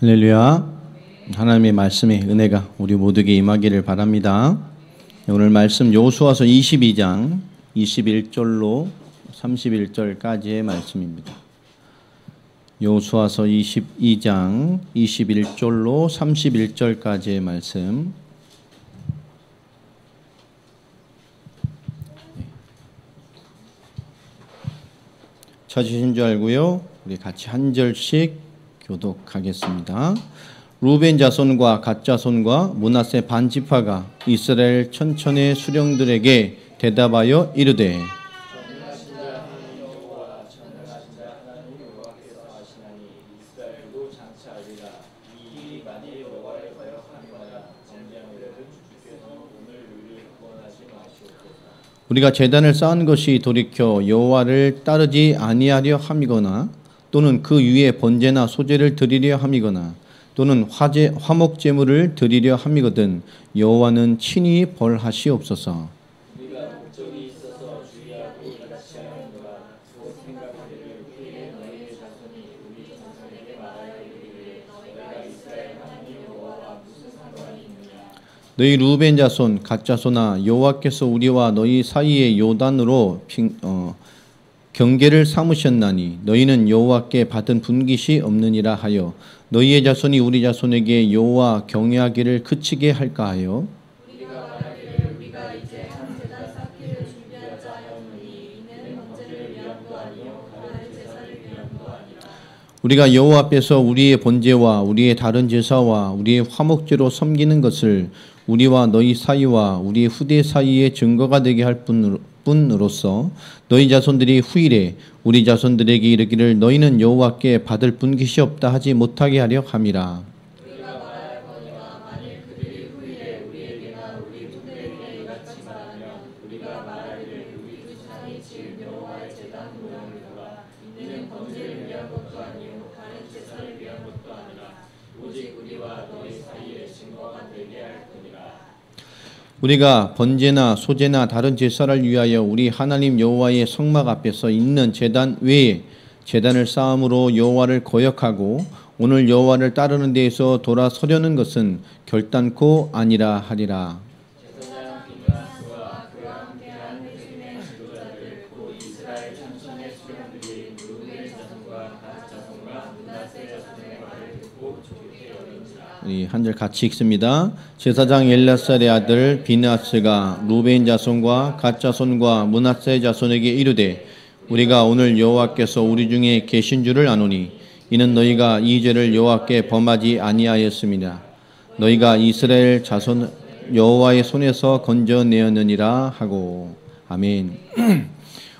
할렐루야. 하나님의 말씀의 은혜가 우리 모두에게 임하기를 바랍니다. 오늘 말씀 여호수아서 22장 21절로 31절까지의 말씀입니다. 여호수아서 22장 21절로 31절까지의 말씀. 찾으신 줄 알고요. 우리 같이 한 절씩 교독하겠습니다. 루벤 자손과 갓 자손과 므낫세 반 지파가 이스라엘 천천의 수령들에게 대답하여 이르되 우리가 제단을 쌓은 것이 돌이켜 여호와를 따르지 아니하려 함이거나 또는 그 위에 번제나 소제를 드리려 함이거나 또는 화목 제물을 드리려 함이거든 여호와는 친히 벌하시옵소서. 너희 루벤 자손 갓 자손아 여호와께서 우리와 너희 사이의 요단으로 경계를 삼으셨나니 너희는 여호와께 받은 분깃이 없느니라 하여 너희의 자손이 우리 자손에게 여호와 경외하기를 그치게 할까 하여 우리가 말하기를 우리가 이제 한 제단 쌓기를 준비하자 하였노니 이는 번제를 위함도 아니요 다른 제사를 위함도 아니라 우리가 여호와 앞에서 우리의 번제와 우리의 다른 제사와 우리의 화목제로 섬기는 것을 우리와 너희 사이와 우리 후대 사이의 증거가 되게 할 뿐으로서 너희 자손들이 후일에 우리 자손들에게 이르기를 너희는 여호와께 받을 분깃이 없다 하지 못하게 하려 함이라. 우리가 말하거니와 만일 그들이 후일에 우리에게나 우리 후대에게 이같이 말하면 우리가 말하기를 우리 조상이 지은 여호와의 제단 모형이로라 이는 번제를 위한 것도 아니요 다른 제사를 위한 것도 아니라 오직 우리와 너희 사이의 증거가 되게 할 뿐이라. 우리가 번제나 소제나 다른 제사를 위하여 우리 하나님 여호와의 성막 앞에서 있는 제단 외에 제단을 쌓음으로 여호와를 거역하고 오늘 여호와를 따르는 데에서 돌아서려는 것은 결단코 아니라 하리라. 제사장 빈하스와 그와 함께한 회중의 지도자들 곧 이스라엘 천천의 수령들이 루벤 자손과 갓 자손과 므낫세 자손의 말을 듣고 좋게 여긴지라. 우리 한 절 같이 읽습니다. 제사장 엘라살의 아들 빈하스가 루벤 자손과 갓 자손과 므낫세 자손에게 이르되 우리가 오늘 여호와께서 우리 중에 계신 줄을 아노니 이는 너희가 이 죄를 여호와께 범하지 아니하였습니다. 너희가 이스라엘 자손 여호와의 손에서 건져내었느니라 하고. 아멘.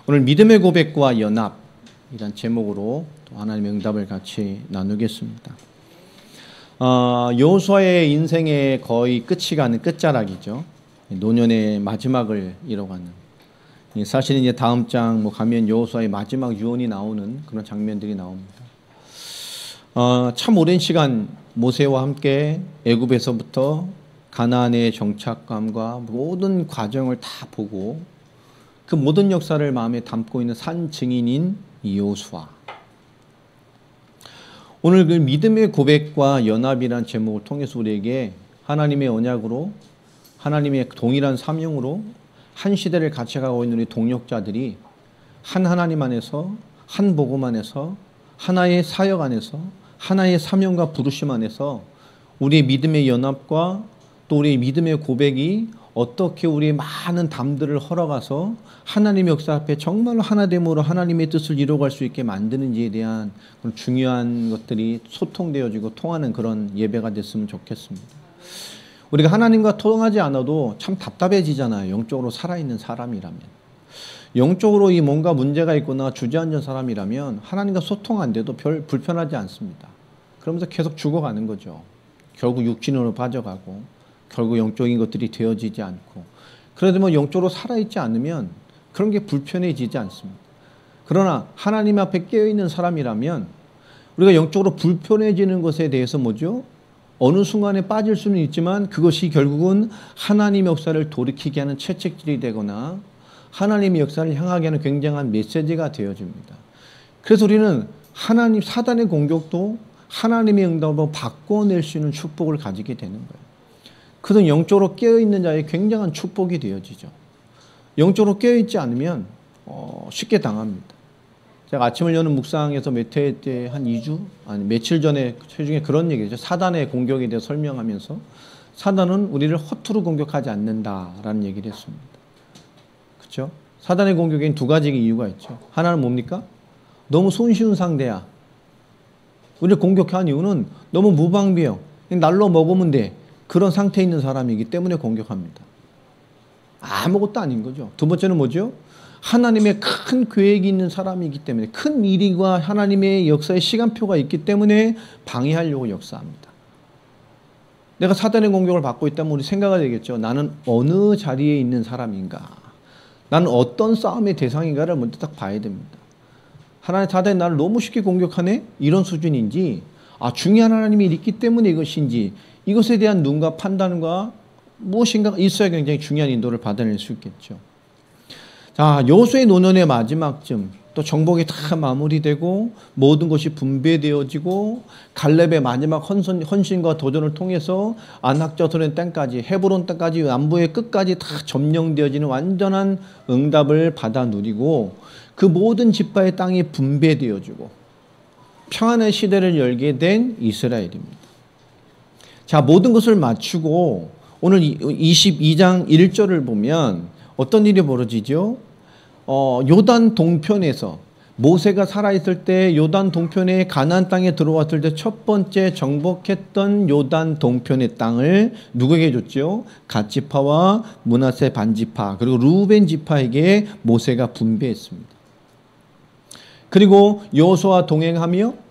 오늘 믿음의 고백과 연합이란 제목으로 또 하나님의 응답을 같이 나누겠습니다. 여호수아의 인생의 거의 끝이 가는 끝자락이죠. 노년의 마지막을 이뤄가는. 사실은 이제 다음 장 가면 여호수아의 마지막 유언이 나오는 그런 장면들이 나옵니다. 참 오랜 시간 모세와 함께 애굽에서부터 가나안의 정착감과 모든 과정을 다 보고 그 모든 역사를 마음에 담고 있는 산 증인인 여호수아. 오늘 그 믿음의 고백과 연합이란 제목을 통해서 우리에게 하나님의 언약으로 하나님의 동일한 사명으로 한 시대를 같이 가고 있는 우리 동역자들이 한 하나님 안에서 한 복음 안에서 하나의 사역 안에서 하나의 사명과 부르심 안에서 우리의 믿음의 연합과 또 우리의 믿음의 고백이 어떻게 우리의 많은 담들을 헐어가서 하나님의 역사 앞에 정말로 하나됨으로 하나님의 뜻을 이루어갈 수 있게 만드는지에 대한 그런 중요한 것들이 소통되어지고 통하는 그런 예배가 됐으면 좋겠습니다. 우리가 하나님과 통하지 않아도 참 답답해지잖아요. 영적으로 살아있는 사람이라면. 영적으로 이 뭔가 문제가 있거나 주저앉은 사람이라면 하나님과 소통 안 돼도 별 불편하지 않습니다. 그러면서 계속 죽어가는 거죠. 결국 육신으로 빠져가고 결국 영적인 것들이 되어지지 않고 그래도 영적으로 살아있지 않으면 그런 게 불편해지지 않습니다. 그러나 하나님 앞에 깨어있는 사람이라면 우리가 영적으로 불편해지는 것에 대해서 뭐죠? 어느 순간에 빠질 수는 있지만 그것이 결국은 하나님의 역사를 돌이키게 하는 채찍질이 되거나 하나님의 역사를 향하게 하는 굉장한 메시지가 되어집니다. 그래서 우리는 하나님 사단의 공격도 하나님의 응답으로 바꿔낼 수 있는 축복을 가지게 되는 거예요. 그런 영적으로 깨어있는 자에 굉장한 축복이 되어지죠. 영적으로 깨어있지 않으면 쉽게 당합니다. 제가 아침을 여는 묵상에서 몇 회 때 한 2주? 아니 며칠 전에 최중에 그런 얘기죠. 사단의 공격에 대해 설명하면서 사단은 우리를 허투루 공격하지 않는다라는 얘기를 했습니다. 그렇죠? 사단의 공격에는 두 가지 이유가 있죠. 하나는 뭡니까? 너무 손쉬운 상대야. 우리를 공격한 이유는 너무 무방비해요. 날로 먹으면 돼. 그런 상태에 있는 사람이기 때문에 공격합니다. 아무것도 아닌 거죠. 두 번째는 뭐죠? 하나님의 큰 계획이 있는 사람이기 때문에, 큰 일과 하나님의 역사의 시간표가 있기 때문에 방해하려고 역사합니다. 내가 사단의 공격을 받고 있다면 우리 생각을 되겠죠. 나는 어느 자리에 있는 사람인가? 나는 어떤 싸움의 대상인가를 먼저 딱 봐야 됩니다. 하나님, 사단이 나를 너무 쉽게 공격하네? 이런 수준인지, 중요한 하나님이 있기 때문에 이것인지, 이것에 대한 눈과 판단과 무엇인가 있어야 굉장히 중요한 인도를 받아낼 수 있겠죠. 자, 여호수아의 노년의 마지막쯤, 또 정복이 다 마무리되고 모든 것이 분배되어지고 갈렙의 마지막 헌신과 도전을 통해서 안악저선의 땅까지, 헤브론 땅까지, 남부의 끝까지 다 점령되어지는 완전한 응답을 받아 누리고 그 모든 지파의 땅이 분배되어지고 평안의 시대를 열게 된 이스라엘입니다. 자, 모든 것을 맞추고 오늘 22장 1절을 보면 어떤 일이 벌어지죠? 요단 동편에서 모세가 살아있을 때 요단 동편에 가나안 땅에 들어왔을 때 첫 번째 정복했던 요단 동편의 땅을 누구에게 줬죠? 갓지파와 므낫세 반지파 그리고 루벤 지파에게 모세가 분배했습니다. 그리고 여호수아와 동행하며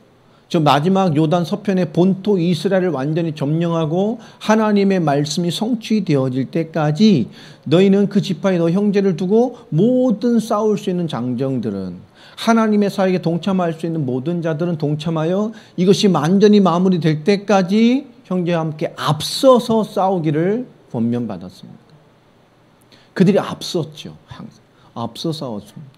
저 마지막 요단 서편의 본토 이스라엘을 완전히 점령하고 하나님의 말씀이 성취되어질 때까지 너희는 그 지파에 너 형제를 두고 모든 싸울 수 있는 장정들은 하나님의 사역에 동참할 수 있는 모든 자들은 동참하여 이것이 완전히 마무리될 때까지 형제와 함께 앞서서 싸우기를 권면받았습니다. 그들이 앞섰죠. 항상 앞서 싸웠습니다.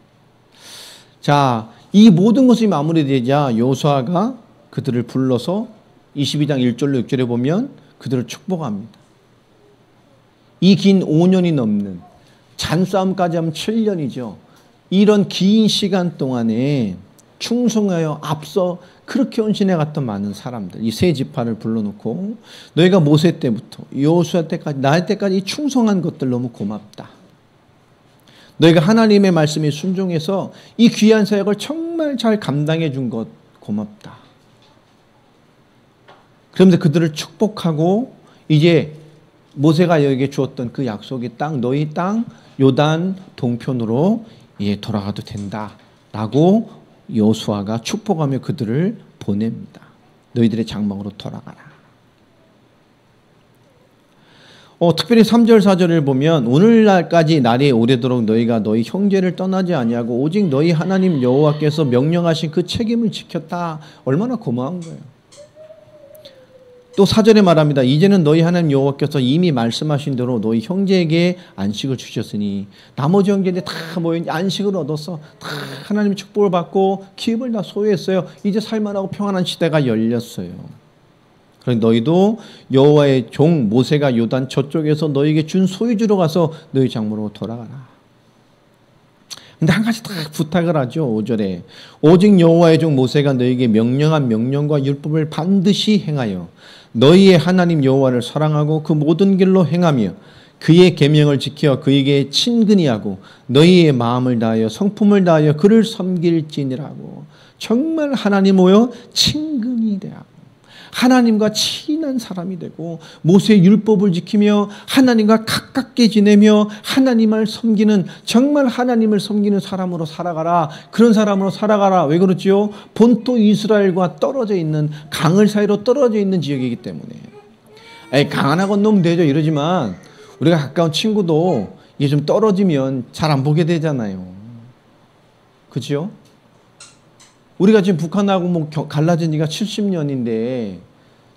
자, 이 모든 것이 마무리되자 여호수아가 그들을 불러서 22장 1절로 6절에 보면 그들을 축복합니다. 이 긴 5년이 넘는 잔싸움까지 하면 7년이죠. 이런 긴 시간 동안에 충성하여 앞서 그렇게 헌신해 갔던 많은 사람들, 이 세 지파를 불러놓고 너희가 모세 때부터 여호수아 때까지 날 때까지 충성한 것들 너무 고맙다. 너희가 하나님의 말씀에 순종해서 이 귀한 사역을 정말 잘 감당해 준 것 고맙다. 그러면서 그들을 축복하고 이제 모세가 너희에게 주었던 그 약속의 땅, 너희 땅 요단 동편으로 이제 돌아가도 된다라고 여호수아가 축복하며 그들을 보냅니다. 너희들의 장막으로 돌아가라. 특별히 3절 4절을 보면 오늘날까지 날이 오래도록 너희가 너희 형제를 떠나지 아니하고 오직 너희 하나님 여호와께서 명령하신 그 책임을 지켰다. 얼마나 고마운 거예요. 또 4절에 말합니다. 이제는 너희 하나님 여호와께서 이미 말씀하신 대로 너희 형제에게 안식을 주셨으니 나머지 형제들 다 모인 안식을 얻어서 다 하나님의 축복을 받고 기업을 다 소유했어요. 이제 살만하고 평안한 시대가 열렸어요. 그러니 너희도 여호와의 종 모세가 요단 저쪽에서 너희에게 준 소유주로 가서 너희 장모로 돌아가라. 근데 한 가지 딱 부탁을 하죠. 5절에 오직 여호와의 종 모세가 너희에게 명령한 명령과 율법을 반드시 행하여 너희의 하나님 여호와를 사랑하고 그 모든 길로 행하며 그의 계명을 지켜 그에게 친근히 하고 너희의 마음을 다하여 성품을 다하여 그를 섬길지니라고. 정말 하나님으로 친근히 대하고 하나님과 친한 사람이 되고 모세의 율법을 지키며 하나님과 가깝게 지내며 하나님을 섬기는, 정말 하나님을 섬기는 사람으로 살아가라. 그런 사람으로 살아가라. 왜 그렇지요? 본토 이스라엘과 떨어져 있는, 강을 사이로 떨어져 있는 지역이기 때문에. 강 하나 건너면 되죠 이러지만 우리가 가까운 친구도 이게 좀 떨어지면 잘 안 보게 되잖아요. 그렇죠? 우리가 지금 북한하고 뭐 갈라진 지가 70년인데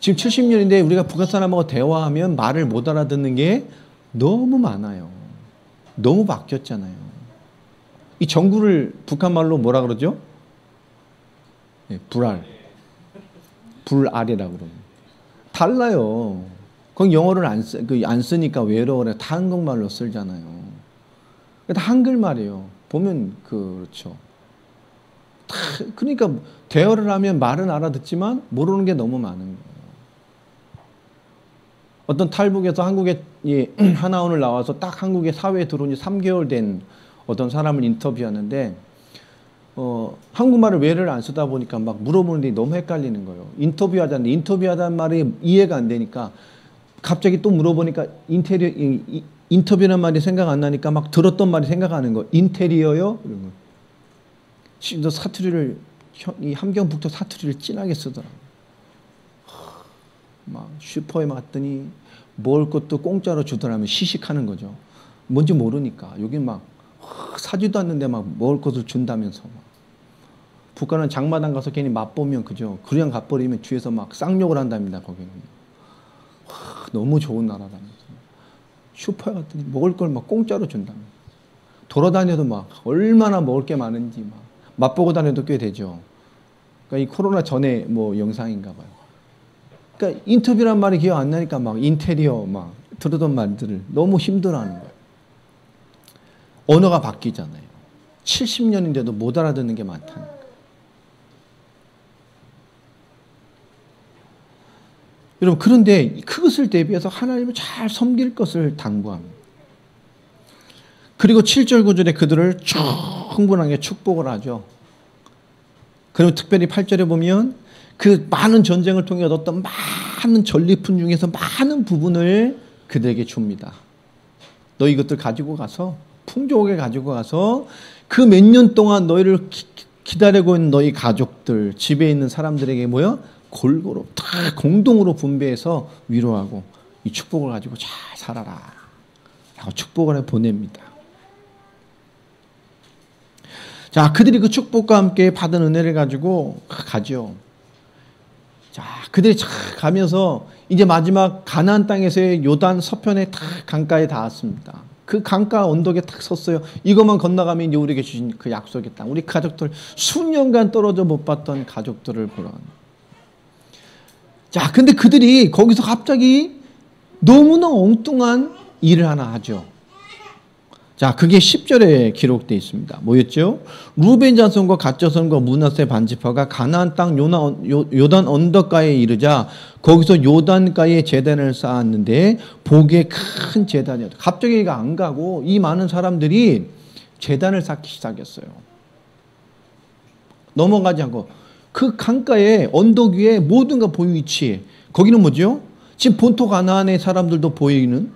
지금 70년인데 우리가 북한 사람하고 대화하면 말을 못 알아듣는 게 너무 많아요. 너무 바뀌었잖아요. 이 정구를 북한 말로 뭐라 그러죠? 네, 불알. 불 아래라고 그러면. 달라요. 그건 영어를 안 쓰니까 외래어를 다 한국말로 쓰잖아요. 다 한글말이에요. 보면 그렇죠. 그러니까 대화를 하면 말은 알아듣지만 모르는 게 너무 많은 거예요. 어떤 탈북에서 한국에 하나원을 나와서 딱 한국의 사회에 들어온 지 3개월 된 어떤 사람을 인터뷰하는데 한국말을 외래를 안 쓰다 보니까 막 물어보는데 너무 헷갈리는 거예요. 인터뷰하자는 말이 이해가 안 되니까 갑자기 또 물어보니까 인터뷰라는 말이 생각 안 나니까 막 들었던 말이 생각하는 거예요. 인테리어요? 이런 거. 심지어 사투리를 이 함경북도 사투리를 진하게 쓰더라고요. 막 슈퍼에 갔더니 먹을 것도 공짜로 주더라면 시식하는 거죠. 뭔지 모르니까. 여기 막 사지도 않는데 막 먹을 것을 준다면서 막. 북한은 장마당 가서 괜히 맛보면 그죠. 그냥 가버리면 뒤에서 막 쌍욕을 한답니다. 거기는. 너무 좋은 나라라면서. 슈퍼에 갔더니 먹을 걸 막 공짜로 준답니다. 돌아다녀도 막 얼마나 먹을 게 많은지 막 맛보고 다녀도 꽤 되죠. 그러니까 이 코로나 전에 뭐 영상인가 봐요. 그러니까 인터뷰란 말이 기억 안 나니까 막 인테리어 막 들었던 말들을 너무 힘들어하는 거예요. 언어가 바뀌잖아요. 70년인데도 못 알아듣는 게 많다니까. 여러분 그런데 그것을 대비해서 하나님을 잘 섬길 것을 당부합니다. 그리고 7절 9절에 그들을 충분하게 축복을 하죠. 그리고 특별히 8절에 보면 그 많은 전쟁을 통해 얻었던 많은 전리품 중에서 많은 부분을 그들에게 줍니다. 너 이것들 가지고 가서 풍족하게 가지고 가서 그 몇 년 동안 너희를 기다리고 있는 너희 가족들 집에 있는 사람들에게 뭐야? 골고루 다 공동으로 분배해서 위로하고 이 축복을 가지고 잘 살아라 라고 축복을 보냅니다. 자, 그들이 그 축복과 함께 받은 은혜를 가지고 가죠. 자, 그들이 쫙 가면서 이제 마지막 가나안 땅에서의 요단 서편의 딱 강가에 닿았습니다. 그 강가 언덕에 딱 섰어요. 이것만 건너가면 이제 우리에게 주신 그 약속의 땅. 우리 가족들 수년간 떨어져 못 봤던 가족들을 보러 갑니다. 자, 근데 그들이 거기서 갑자기 너무나 엉뚱한 일을 하나 하죠. 자, 그게 10절에 기록되어 있습니다. 뭐였죠? 루벤 자손과 갓 자손과 므낫세 반지파가 가나안 땅 요단 언덕가에 이르자 거기서 요단가에 제단을 쌓았는데 보기에 큰 제단이었다. 갑자기 이가 안 가고 이 많은 사람들이 제단을 쌓기 시작했어요. 넘어가지 않고 그 강가에 언덕 위에 모든 가 보이는 위치에 거기는 뭐죠? 지금 본토 가나안의 사람들도 보이는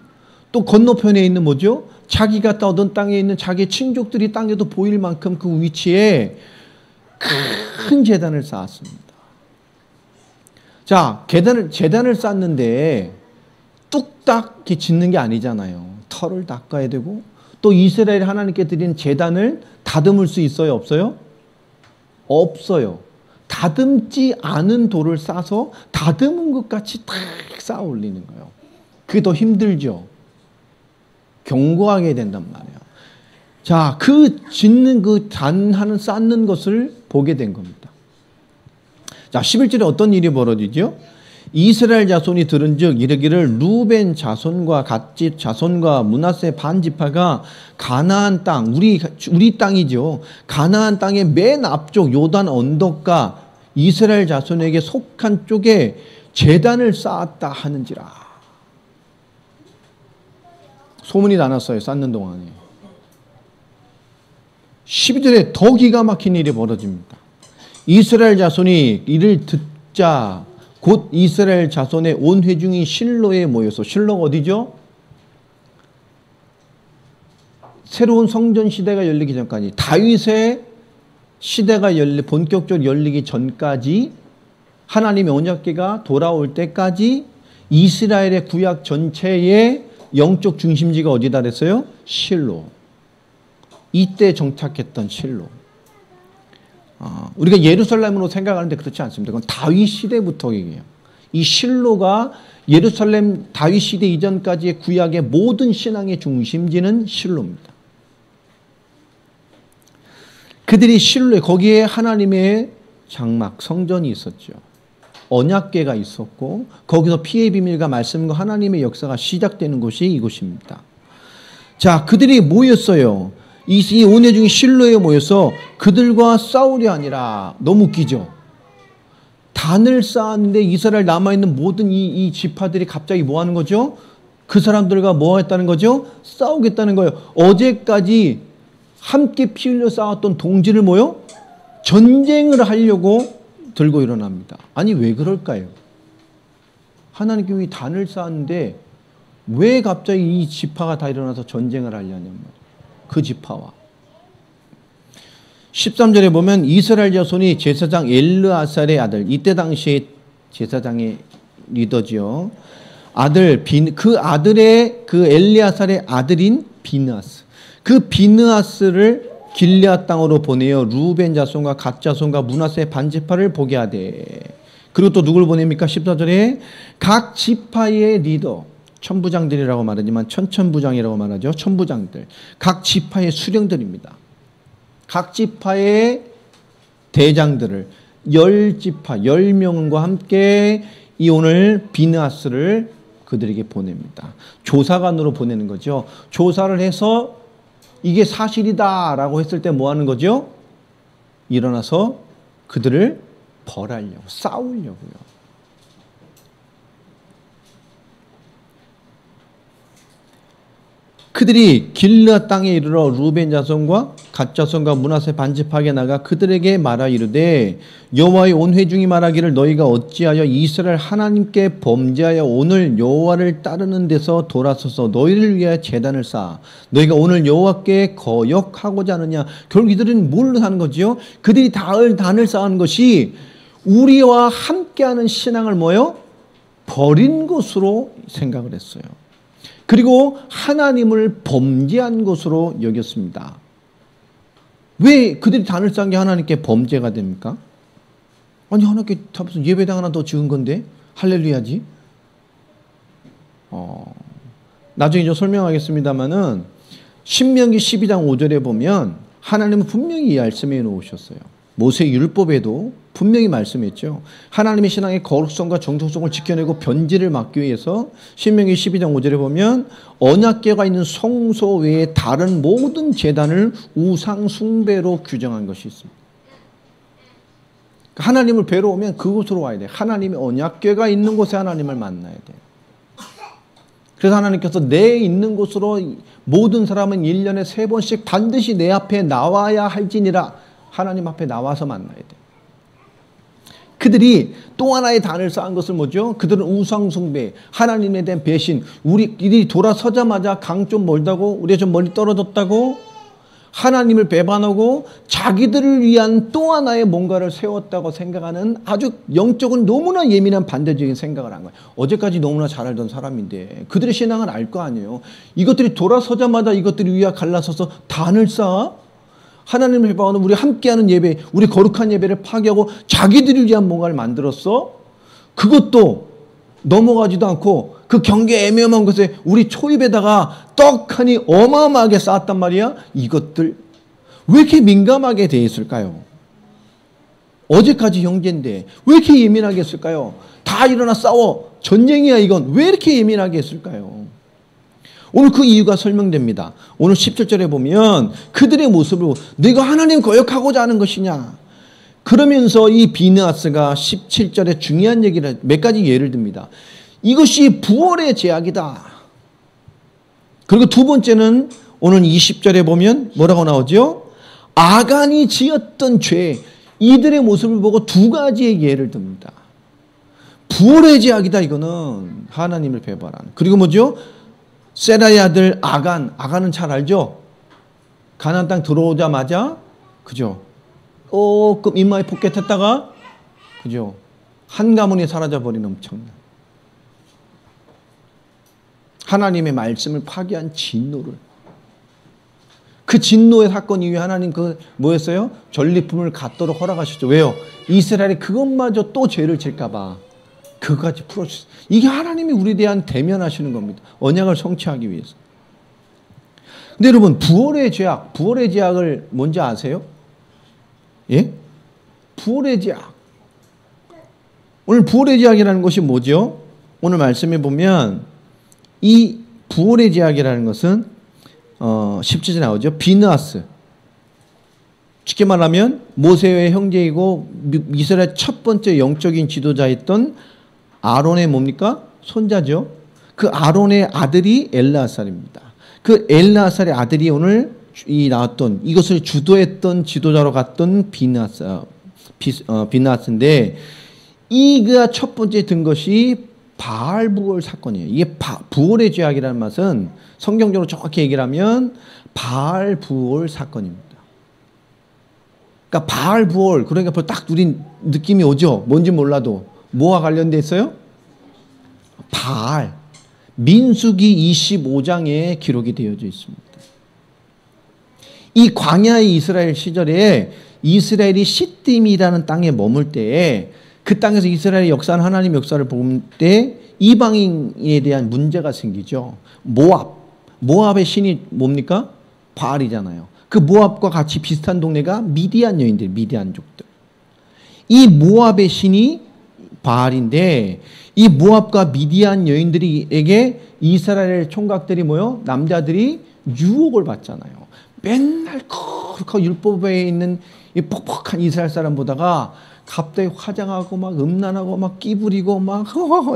또 건너편에 있는 뭐죠? 자기가 얻은 땅에 있는 자기 친족들이 땅에도 보일 만큼 그 위치에 큰 제단을 쌓았습니다. 자, 제단을 쌓는데 뚝딱 이렇게 짓는 게 아니잖아요. 털을 닦아야 되고 또 이스라엘 하나님께 드리는 제단을 다듬을 수 있어요? 없어요? 없어요. 다듬지 않은 돌을 싸서 다듬은 것 같이 탁 쌓아 올리는 거예요. 그게 더 힘들죠. 견고하게 된단 말이에요. 자, 그 짓는 그 쌓는 것을 보게 된 겁니다. 자, 11절에 어떤 일이 벌어지죠? 이스라엘 자손이 들은즉 이르기를 루벤 자손과 갓집 자손과 므낫세 반지파가 가나안 땅 우리 땅이죠. 가나안 땅의 맨 앞쪽 요단 언덕과 이스라엘 자손에게 속한 쪽에 제단을 쌓았다 하는지라. 소문이 나눴어요. 쌓는 동안에. 12절에 더 기가 막힌 일이 벌어집니다. 이스라엘 자손이 이를 듣자 곧 이스라엘 자손의 온 회중이 실로에 모여서, 실로가 어디죠? 새로운 성전 시대가 열리기 전까지, 다윗의 시대가 본격적으로 열리기 전까지, 하나님의 언약궤가 돌아올 때까지 이스라엘의 구약 전체의 영적 중심지가 어디다 그랬어요? 실로. 이때 정착했던 실로. 우리가 예루살렘으로 생각하는데 그렇지 않습니다. 그건 다윗 시대부터 얘기해요. 이 실로가 예루살렘 다윗 시대 이전까지의 구약의 모든 신앙의 중심지는 실로입니다. 그들이 실로에, 거기에 하나님의 장막, 성전이 있었죠. 언약궤가 있었고 거기서 피의 비밀과 말씀과 하나님의 역사가 시작되는 곳이 이곳입니다. 자, 그들이 모였어요. 이 온회 중에 실로에 모여서 그들과 싸우려 하니라. 너무 웃기죠? 단을 쌓았는데 이스라엘 남아있는 모든 이 지파들이 갑자기 뭐 하는 거죠? 그 사람들과 뭐 했다는 거죠? 싸우겠다는 거예요. 어제까지 함께 피 흘려 싸웠던 동지를 모여 전쟁을 하려고 들고 일어납니다. 아니 왜 그럴까요? 하나님께 단을 쌓았는데 왜 갑자기 이 지파가 다 일어나서 전쟁을 하려냐는 말이에요. 그 지파와 13절에 보면 이스라엘 자손이 제사장 엘르아살의 아들, 이때 당시에 제사장의 리더지요. 그 아들의 그 엘르아살의 아들인 비느하스. 그 비느하스를 길르앗 땅으로 보내어 루벤 자손과 갓 자손과 므낫세 반지파를 보게 하되. 그리고 또 누굴 보냅니까? 14절에 각 지파의 리더, 천부장들이라고 말하지만 천천부장이라고 말하죠. 천부장들. 각 지파의 수령들입니다. 각 지파의 대장들을 10지파 10명과 함께 이 오늘 비느하스를 그들에게 보냅니다. 조사관으로 보내는 거죠. 조사를 해서 이게 사실이다 라고 했을 때 뭐 하는 거죠? 일어나서 그들을 벌하려고, 싸우려고요. 그들이 길르앗 땅에 이르러 루벤 자손과 갓 자손과 므낫세 반지파에게 나가 그들에게 말하 이르되 여호와의 온 회중이 말하기를 너희가 어찌하여 이스라엘 하나님께 범죄하여 오늘 여호와를 따르는 데서 돌아서서 너희를 위하여 제단을 쌓아 너희가 오늘 여호와께 거역하고자 하느냐. 결국 이들은 뭘 하는 거지요? 그들이 단을 쌓은 것이 우리와 함께하는 신앙을 뭐요? 버린 것으로 생각을 했어요. 그리고 하나님을 범죄한 것으로 여겼습니다. 왜 그들이 단을 쌓은 게 하나님께 범죄가 됩니까? 아니 하나님께 예배당 하나 더 지은 건데 할렐루야지. 나중에 좀 설명하겠습니다마는 신명기 12장 5절에 보면 하나님은 분명히 이 말씀해 놓으셨어요. 모세 율법에도 분명히 말씀했죠. 하나님의 신앙의 거룩성과 정통성을 지켜내고 변질을 막기 위해서 신명기 12장 5절에 보면 언약궤가 있는 성소 외에 다른 모든 제단을 우상 숭배로 규정한 것이 있습니다. 하나님을 뵈러 오면 그곳으로 와야 돼요. 하나님의 언약궤가 있는 곳에 하나님을 만나야 돼요. 그래서 하나님께서 내 있는 곳으로 모든 사람은 1년에 3번씩 반드시 내 앞에 나와야 할지니라. 하나님 앞에 나와서 만나야 돼요. 그들이 또 하나의 단을 쌓은 것을 뭐죠? 그들은 우상숭배, 하나님에 대한 배신, 이들이 돌아서자마자 강 좀 멀다고, 우리가 좀 멀리 떨어졌다고, 하나님을 배반하고 자기들을 위한 또 하나의 뭔가를 세웠다고 생각하는 아주 영적으로 너무나 예민한 반대적인 생각을 한 거예요. 어제까지 너무나 잘 알던 사람인데 그들의 신앙을 알 거 아니에요. 이것들이 돌아서자마자 이것들이 위에 갈라서서 단을 쌓아 하나님을 배반하는 우리 함께하는 예배, 우리 거룩한 예배를 파괴하고 자기들을 위한 뭔가를 만들었어. 그것도 넘어가지도 않고 그 경계 애매한 것에 우리 초입에다가 떡하니 어마어마하게 쌓았단 말이야. 이것들 왜 이렇게 민감하게 돼 있을까요? 어제까지 형제인데 왜 이렇게 예민하게 했을까요? 다 일어나 싸워. 전쟁이야 이건. 왜 이렇게 예민하게 했을까요? 오늘 그 이유가 설명됩니다. 오늘 17절에 보면 그들의 모습을 보고 네가 하나님 거역하고자 하는 것이냐. 그러면서 이 비느하스가 17절에 중요한 얘기를 몇 가지 예를 듭니다. 이것이 부활의 제약이다. 그리고 두 번째는 오늘 20절에 보면 뭐라고 나오죠? 아간이 지었던 죄. 이들의 모습을 보고 두 가지의 예를 듭니다. 부활의 제약이다. 이거는 하나님을 배반하는. 그리고 뭐죠? 세라의 아들 아간은 잘 알죠? 가나안 땅 들어오자마자 그죠? 조금 이마에 포켓했다가 그죠? 한 가문이 사라져버린 엄청난 하나님의 말씀을 파괴한 진노를 그 진노의 사건 이후에 하나님 뭐였어요? 전리품을 갖도록 허락하셨죠. 왜요? 이스라엘이 그것마저 또 죄를 질까 봐 그것까지 풀어주세요. 이게 하나님이 우리에 대한 대면하시는 겁니다. 언약을 성취하기 위해서. 근데 여러분 부활의 제약을 뭔지 아세요? 예? 부활의 제약. 오늘 부활의 제약이라는 것이 뭐죠? 오늘 말씀에 보면 이 부활의 제약이라는 것은 10절에 나오죠. 비느하스. 쉽게 말하면 모세의 형제이고 이스라엘 첫 번째 영적인 지도자였던 아론의 뭡니까? 손자죠. 그 아론의 아들이 엘르아살입니다. 그 엘르아살의 아들이 오늘 나왔던 이것을 주도했던 지도자로 갔던 비느하스인데 이가 첫 번째 든 것이 바알 부월 사건이에요. 이게 부월의 죄악이라는 말은 성경적으로 정확히 얘기를 하면 바알 부월 사건입니다. 그러니까 바알 부월, 그러니까 딱 우리 느낌이 오죠. 뭔지 몰라도 뭐와 관련돼 있어요? 바알. 민수기 25장에 기록이 되어져 있습니다. 이 광야의 이스라엘 시절에 이스라엘이 시딤이라는 땅에 머물 때에 그 땅에서 이스라엘의 역사는 하나님의 역사를 볼 때 이방인에 대한 문제가 생기죠. 모압의 신이 뭡니까? 바알이잖아요. 그 모압과 같이 비슷한 동네가 미디안 여인들, 미디안족들. 이 모압의 신이 바알인데 이 모압과 미디안 여인들에게 이스라엘 총각들이 남자들이 유혹을 받잖아요. 맨날 그렇게 율법에 있는 이 퍽퍽한 이스라엘 사람 보다가 갑자기 화장하고 막 음란하고 막 끼부리고 막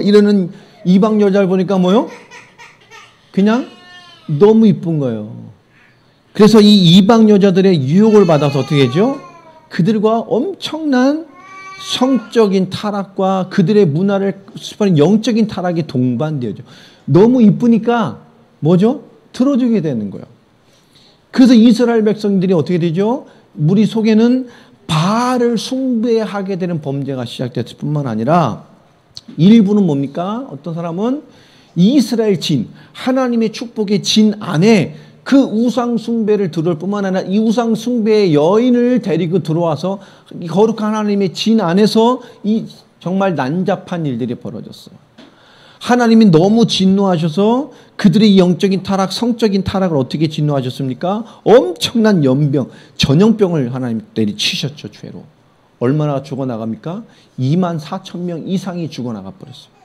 이러는 이방 여자를 보니까 그냥 너무 이쁜 거예요. 그래서 이 이방 여자들의 유혹을 받아서 어떻게 하죠? 그들과 엄청난 성적인 타락과 그들의 문화를 수반하는 영적인 타락이 동반되어져. 너무 이쁘니까 틀어주게 되는 거예요. 그래서 이스라엘 백성들이 어떻게 되죠? 우리 속에는 바알을 숭배하게 되는 범죄가 시작됐을 뿐만 아니라 일부는 뭡니까? 어떤 사람은 이스라엘 진, 하나님의 축복의 진 안에 그 우상 숭배를 들을 뿐만 아니라 이 우상 숭배의 여인을 데리고 들어와서 거룩한 하나님의 진 안에서 이 정말 난잡한 일들이 벌어졌어요. 하나님이 너무 진노하셔서 그들의 영적인 타락, 성적인 타락을 어떻게 진노하셨습니까? 엄청난 연병, 전염병을 하나님 내리치셨죠, 죄로. 얼마나 죽어나갑니까? 24,000명 이상이 죽어나가 버렸어요.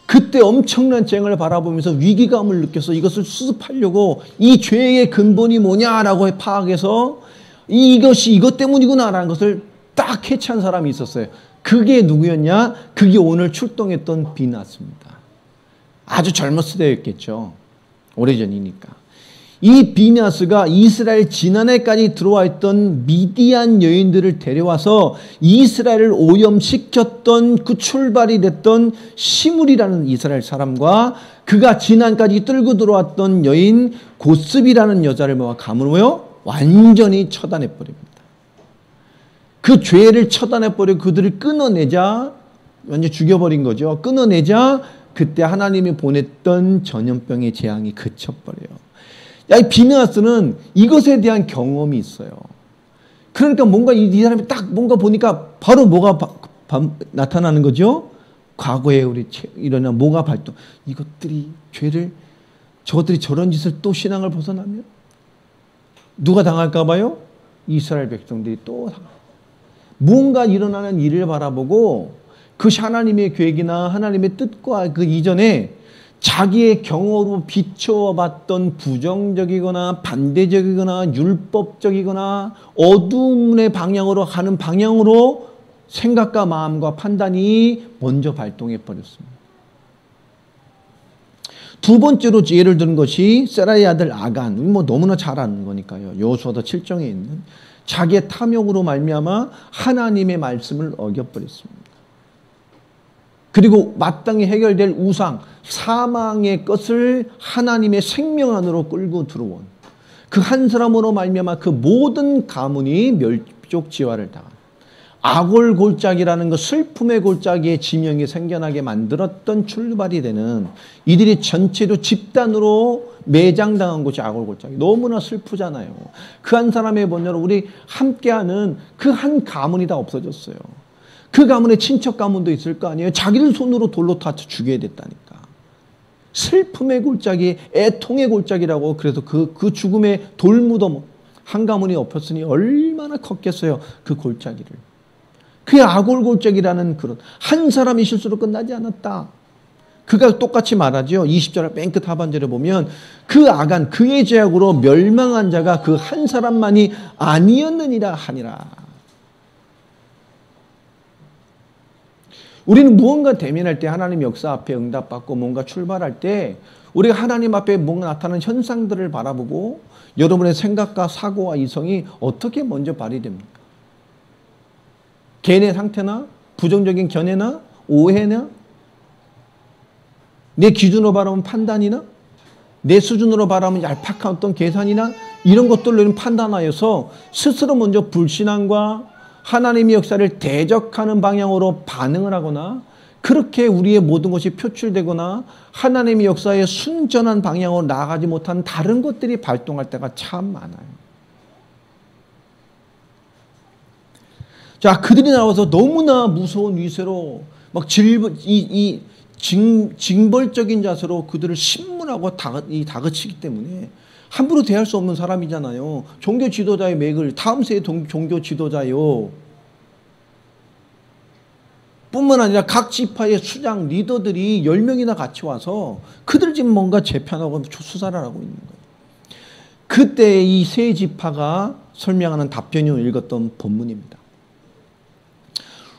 그때 엄청난 쟁을 바라보면서 위기감을 느껴서 이것을 수습하려고 이 죄의 근본이 뭐냐라고 파악해서 이것 때문이구나라는 것을 딱 캐치한 사람이 있었어요. 그게 누구였냐? 그게 오늘 출동했던 비느하스입니다. 아주 젊었을 때였겠죠. 오래전이니까. 이 비느하스가 이스라엘 지난해까지 들어와 있던 미디안 여인들을 데려와서 이스라엘을 오염시켰던 그 출발이 됐던 시물이라는 이스라엘 사람과 그가 지난까지 끌고 들어왔던 여인 고스비라는 여자를 감으로 완전히 처단해버립니다. 그 죄를 처단해버리고 그들을 끊어내자 완전 죽여버린 거죠. 끊어내자 그때 하나님이 보냈던 전염병의 재앙이 그쳐버려요. 이 비느하스는 이것에 대한 경험이 있어요. 그러니까 뭔가 이 사람이 딱 뭔가 보니까 바로 뭐가 나타나는 거죠? 과거에 우리 일어난 뭐가 발동. 이것들이 저것들이 저런 짓을 또 신앙을 벗어나면 누가 당할까 봐요? 이스라엘 백성들이 또 당합니다. 무언가 일어나는 일을 바라보고 그것이 하나님의 계획이나 하나님의 뜻과 그 이전에 자기의 경험으로 비춰봤던 부정적이거나 반대적이거나 율법적이거나 어둠의 방향으로 가는 방향으로 생각과 마음과 판단이 먼저 발동해 버렸습니다. 두 번째로 예를 든 것이 세라의 아들 아간, 너무나 잘 아는 거니까요. 여호수아서 7장에 있는 자기의 탐욕으로 말미암아 하나님의 말씀을 어겨버렸습니다. 그리고 마땅히 해결될 우상, 사망의 것을 하나님의 생명 안으로 끌고 들어온 그 한 사람으로 말미암아 그 모든 가문이 멸족지화를 당한 악월 골짜기라는 그 슬픔의 골짜기에 지명이 생겨나게 만들었던 출발이 되는 이들이 전체로 집단으로 매장당한 곳이 악월 골짜기. 너무나 슬프잖아요. 그 한 사람의 번뇌로 우리 함께하는 그 한 가문이 다 없어졌어요. 그 가문에 친척 가문도 있을 거 아니에요. 자기를 손으로 돌로 타쳐 죽여야 됐다니까. 슬픔의 골짜기, 애통의 골짜기라고. 그래서 그 죽음의 돌무덤 한 가문이 엎었으니 얼마나 컸겠어요. 그 골짜기를. 그게 아골골적이라는 그런 한 사람이 실수로 끝나지 않았다. 그가 똑같이 말하죠. 20절 맨 끝 하반절에 보면 그 아간 그의 죄악으로 멸망한 자가 그 한 사람만이 아니었느니라 하니라. 우리는 무언가 대면할 때 하나님 역사 앞에 응답받고 뭔가 출발할 때 우리가 하나님 앞에 뭔가 나타나는 현상들을 바라보고 여러분의 생각과 사고와 이성이 어떻게 먼저 발휘됩니까? 개인의 상태나 부정적인 견해나 오해나 내 기준으로 바라보면 판단이나 내 수준으로 바라보면 얄팍한 어떤 계산이나 이런 것들로 판단하여서 스스로 먼저 불신앙과 하나님의 역사를 대적하는 방향으로 반응을 하거나 그렇게 우리의 모든 것이 표출되거나 하나님의 역사에 순전한 방향으로 나아가지 못한 다른 것들이 발동할 때가 참 많아요. 자, 그들이 나와서 너무나 무서운 위세로 막 징벌적인 자세로 그들을 신문하고 다그치기 때문에 함부로 대할 수 없는 사람이잖아요. 종교 지도자의 맥을 다음 세의 종교 지도자요. 뿐만 아니라 각 지파의 수장 리더들이 10명이나 같이 와서 그들 지금 뭔가 재편하고 수사를 하고 있는 거예요. 그때 이 세 지파가 설명하는 답변이 읽었던 본문입니다.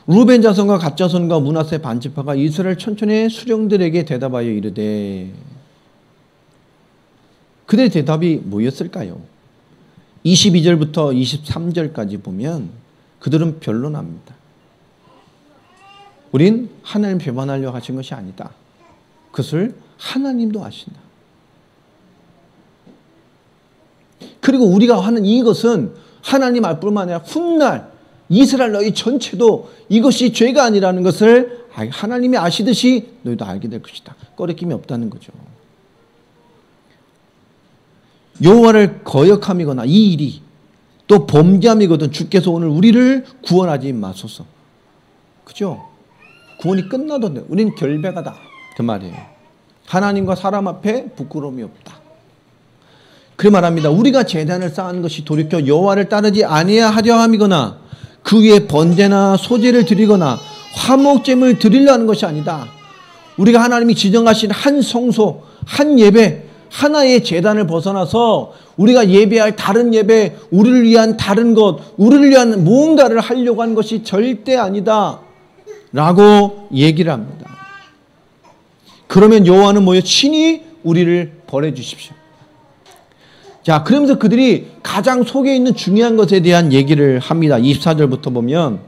루벤 자손과 갓 자손과 므낫세 반지파가 이스라엘 천촌의 수령들에게 대답하여 이르되 그들의 대답이 뭐였을까요? 22절부터 23절까지 보면 그들은 변론합니다. 우린 하나님 배반하려고 하신 것이 아니다. 그것을 하나님도 아신다. 그리고 우리가 하는 이것은 하나님 알 뿐만 아니라 훗날 이스라엘 너희 전체도 이것이 죄가 아니라는 것을 하나님이 아시듯이 너희도 알게 될 것이다. 꺼리낌이 없다는 거죠. 여호와를 거역함이거나 이 일이 또 범죄함이거든 주께서 오늘 우리를 구원하지 마소서. 그죠? 구원이 끝나던데 우리는 결백하다 그 말이에요. 하나님과 사람 앞에 부끄러움이 없다. 그 말합니다. 우리가 제단을 쌓은 것이 돌이켜 여호와를 따르지 아니하려 함이거나 그 위에 번제나 소제를 드리거나 화목제물 드리려 하는 것이 아니다. 우리가 하나님이 지정하신 한 성소, 한 예배, 하나의 제단을 벗어나서 우리가 예배할 다른 예배, 우리를 위한 다른 것, 우리를 위한 무언가를 하려고 하는 것이 절대 아니다 라고 얘기를 합니다. 그러면 여호와는 뭐예요? 친히 우리를 벌해 주십시오. 자, 그러면서 그들이 가장 속에 있는 중요한 것에 대한 얘기를 합니다. 24절부터 보면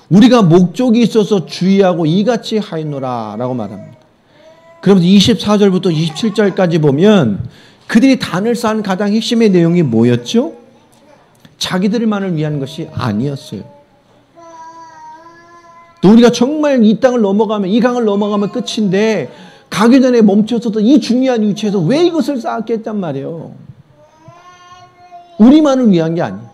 우리가 목적이 있어서 주의하고 이같이 하였노라 라고 말합니다. 그러면서 24절부터 27절까지 보면 그들이 단을 쌓은 가장 핵심의 내용이 뭐였죠? 자기들만을 위한 것이 아니었어요. 또 우리가 정말 이 땅을 넘어가면 이 강을 넘어가면 끝인데 가기 전에 멈춰서도 이 중요한 위치에서 왜 이것을 쌓았겠단 말이에요. 우리만을 위한 게 아니에요.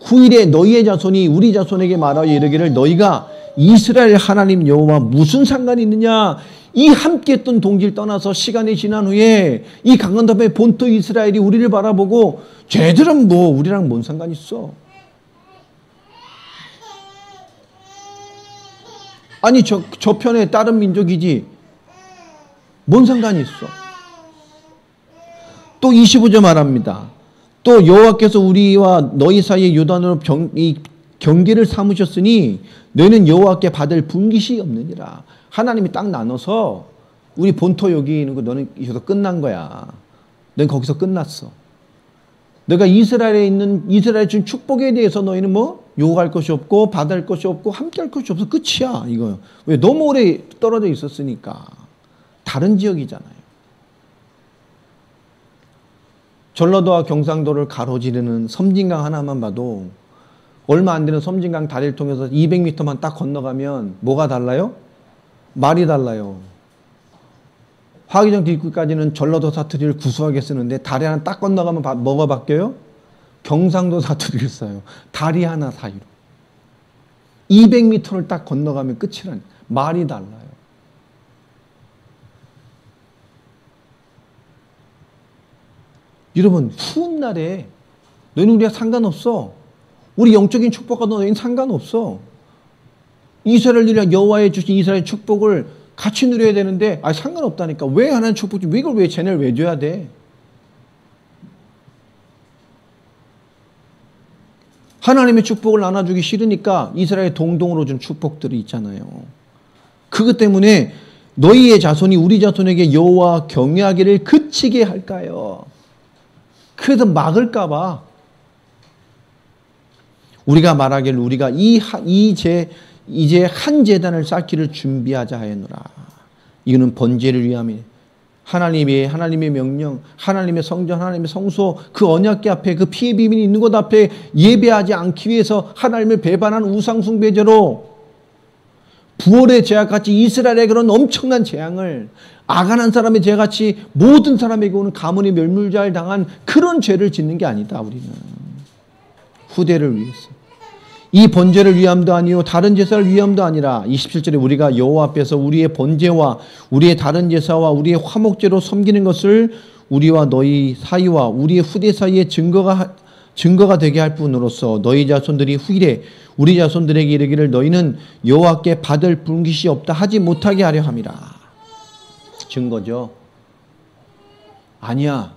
후일에 너희의 자손이 우리 자손에게 말하여 이르기를 너희가 이스라엘 하나님 여호와 무슨 상관이 있느냐. 이 함께 했던 동지를 떠나서 시간이 지난 후에 이 강건답의 본토 이스라엘이 우리를 바라보고 쟤들은 뭐 우리랑 뭔 상관이 있어. 아니 저 편에 다른 민족이지 뭔 상관이 있어. 또 25절 말합니다. 또 여호와께서 우리와 너희 사이에 요단으로 경계를 삼으셨으니 너희는 여호와께 받을 분깃이 없느니라. 하나님이 딱 나눠서 우리 본토 여기 있는 거 너는 여기서 끝난 거야. 너는 거기서 끝났어. 내가 이스라엘에 있는 이스라엘 준 축복에 대해서 너희는 뭐 요구할 것이 없고 받을 것이 없고 함께할 것이 없어. 끝이야 이거. 왜? 너무 오래 떨어져 있었으니까. 다른 지역이잖아요. 전라도와 경상도를 가로지르는 섬진강 하나만 봐도 얼마 안 되는 섬진강 다리를 통해서 200m만 딱 건너가면 뭐가 달라요? 말이 달라요. 화기정 뒷끝까지는 전라도 사투리를 구수하게 쓰는데 다리 하나 딱 건너가면 뭐가 바뀌어요? 경상도 사투리를 써요. 다리 하나 사이로. 200m를 딱 건너가면 끝이라니. 말이 달라요. 여러분 훗날에 너희는 우리가 상관없어. 우리 영적인 축복과도 너희는 상관없어. 이스라엘들이 여호와의 주신 이스라엘 축복을 같이 누려야 되는데 상관없다니까. 왜 하나님 축복 좀 이걸 왜 쟤네를 왜 줘야 돼? 하나님의 축복을 나눠주기 싫으니까 이스라엘 동동으로 준 축복들이 있잖아요. 그것 때문에 너희의 자손이 우리 자손에게 여호와 경외하기를 그치게 할까요? 그래서 막을까 봐 우리가 말하기를 우리가 이제 한 제단을 쌓기를 준비하자 하였노라. 이거는 번제를 위함이에요. 하나님의 명령, 하나님의 성전, 하나님의 성소, 그 언약궤 앞에 그 피의 비밀이 있는 곳 앞에 예배하지 않기 위해서 하나님을 배반한 우상 숭배제로 부활의 죄악같이 이스라엘의 그런 엄청난 재앙을 아간한 사람의 죄같이 모든 사람에게 오는 가문의 멸물자를 당한 그런 죄를 짓는 게 아니다. 우리는 후대를 위해서 이 번제를 위함도 아니요 다른 제사를 위함도 아니라 27절에 우리가 여호와 앞에서 우리의 번제와 우리의 다른 제사와 우리의 화목제로 섬기는 것을 우리와 너희 사이와 우리의 후대 사이에 증거가 되게 할 뿐으로써 너희 자손들이 후일에 우리 자손들에게 이르기를 너희는 여호와께 받을 분깃이 없다 하지 못하게 하려 함이라. 증거죠. 아니야.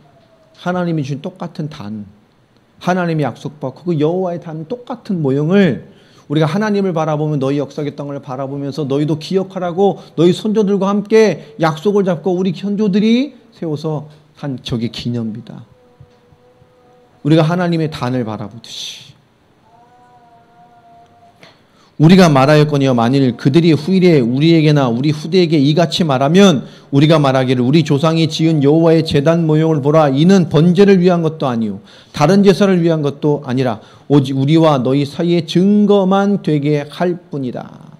하나님이 주신 똑같은 단, 하나님의 약속받고 그 여호와의 단 똑같은 모형을 우리가 하나님을 바라보면 너희 역사의 땅을 바라보면서 너희도 기억하라고 너희 손조들과 함께 약속을 잡고 우리 현조들이 세워서 한 저게 기념비다. 우리가 하나님의 단을 바라보듯이 우리가 말하였거니와 만일 그들이 후일에 우리에게나 우리 후대에게 이같이 말하면 우리가 말하기를 우리 조상이 지은 여호와의 제단 모형을 보라. 이는 번제를 위한 것도 아니요 다른 제사를 위한 것도 아니라 오직 우리와 너희 사이의 증거만 되게 할 뿐이다.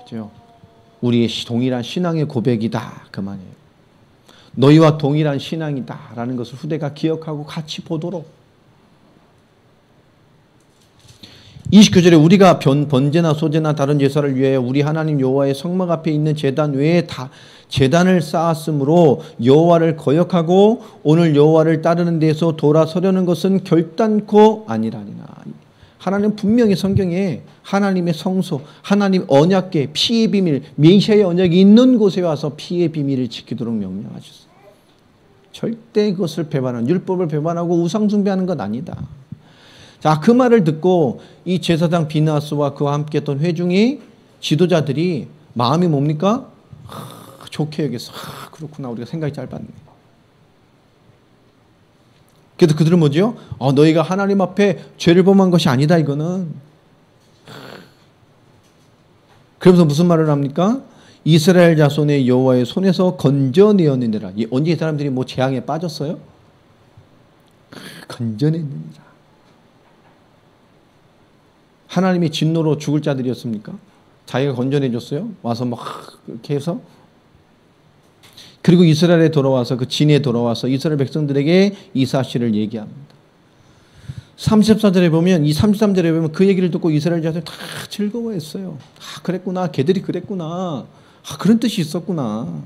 그죠? 우리의 동일한 신앙의 고백이다. 그 말이에요. 너희와 동일한 신앙이다 라는 것을 후대가 기억하고 같이 보도록. 29절에 우리가 번제나 소제나 다른 제사를 위하여 우리 하나님 여호와의 성막 앞에 있는 제단 외에 다 제단을 쌓았으므로 여호와를 거역하고 오늘 여호와를 따르는 데서 돌아서려는 것은 결단코 아니라니라. 하나님 분명히 성경에 하나님의 성소, 하나님 언약궤, 피의 비밀, 메시아의 언약이 있는 곳에 와서 피의 비밀을 지키도록 명령하셨어요. 절대 그것을 배반하는, 율법을 배반하고 우상 숭배하는 것 아니다. 자, 그 말을 듣고 이 제사장 비나스와 그와 함께 했던 회중이 지도자들이 마음이 뭡니까? 좋게 여겼어. 그렇구나. 우리가 생각이 짧았네. 그래서 그들은 뭐죠? 너희가 하나님 앞에 죄를 범한 것이 아니다 이거는. 그러면서 무슨 말을 합니까? 이스라엘 자손의 여호와의 손에서 건져내었느니라. 언제 이 사람들이 뭐 재앙에 빠졌어요? 건져냈느니라. 하나님의 진노로 죽을 자들이었습니까? 자기가 건져내줬어요? 와서 막 이렇게 해서. 그리고 이스라엘에 돌아와서 그 진에 돌아와서 이스라엘 백성들에게 이 사실을 얘기합니다. 34절에 보면 이 33절에 보면 그 얘기를 듣고 이스라엘 자들이 다 즐거워했어요. 그랬구나. 걔들이 그랬구나. 그런 뜻이 있었구나.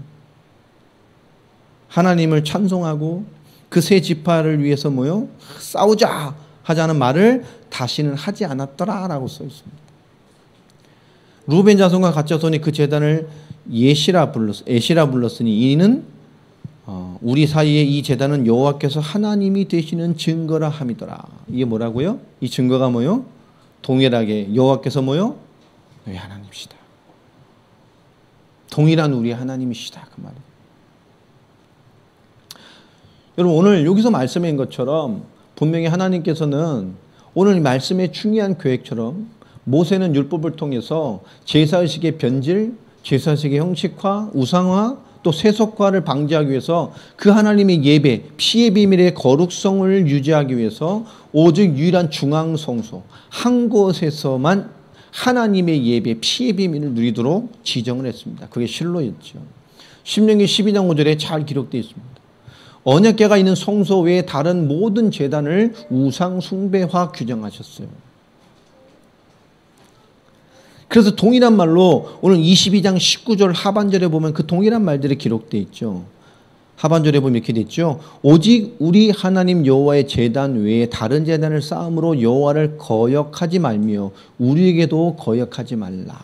하나님을 찬송하고 그 세 지파를 위해서 뭐요? 싸우자 하자는 말을 다시는 하지 않았더라라고 써 있습니다. 루벤 자손과 갓 자손이 그 제단을 에시라 불렀으니 이는 우리 사이에 이 제단은 여호와께서 하나님이 되시는 증거라 함이더라. 이게 뭐라고요? 이 증거가 뭐요? 동일하게 여호와께서 뭐요? 너희 하나님이시다. 동일한 우리 하나님이시다. 그 말이에요. 여러분 오늘 여기서 말씀인 것처럼 분명히 하나님께서는 오늘 말씀의 중요한 계획처럼 모세는 율법을 통해서 제사의식의 변질, 제사의식의 형식화, 우상화, 또 세속화를 방지하기 위해서 그 하나님의 예배, 피의 비밀의 거룩성을 유지하기 위해서 오직 유일한 중앙성소 한 곳에서만 하나님의 예배, 피의 비밀을 누리도록 지정을 했습니다. 그게 실로였죠. 신명기 12장 5절에 잘 기록되어 있습니다. 언약궤가 있는 성소 외에 다른 모든 제단을 우상 숭배화 규정하셨어요. 그래서 동일한 말로 오늘 22장 19절 하반절에 보면 그 동일한 말들이 기록되어 있죠. 하반절에 보면 이렇게 됐죠. 오직 우리 하나님 여호와의 제단 외에 다른 제단을 쌓음으로 여호와를 거역하지 말며 우리에게도 거역하지 말라.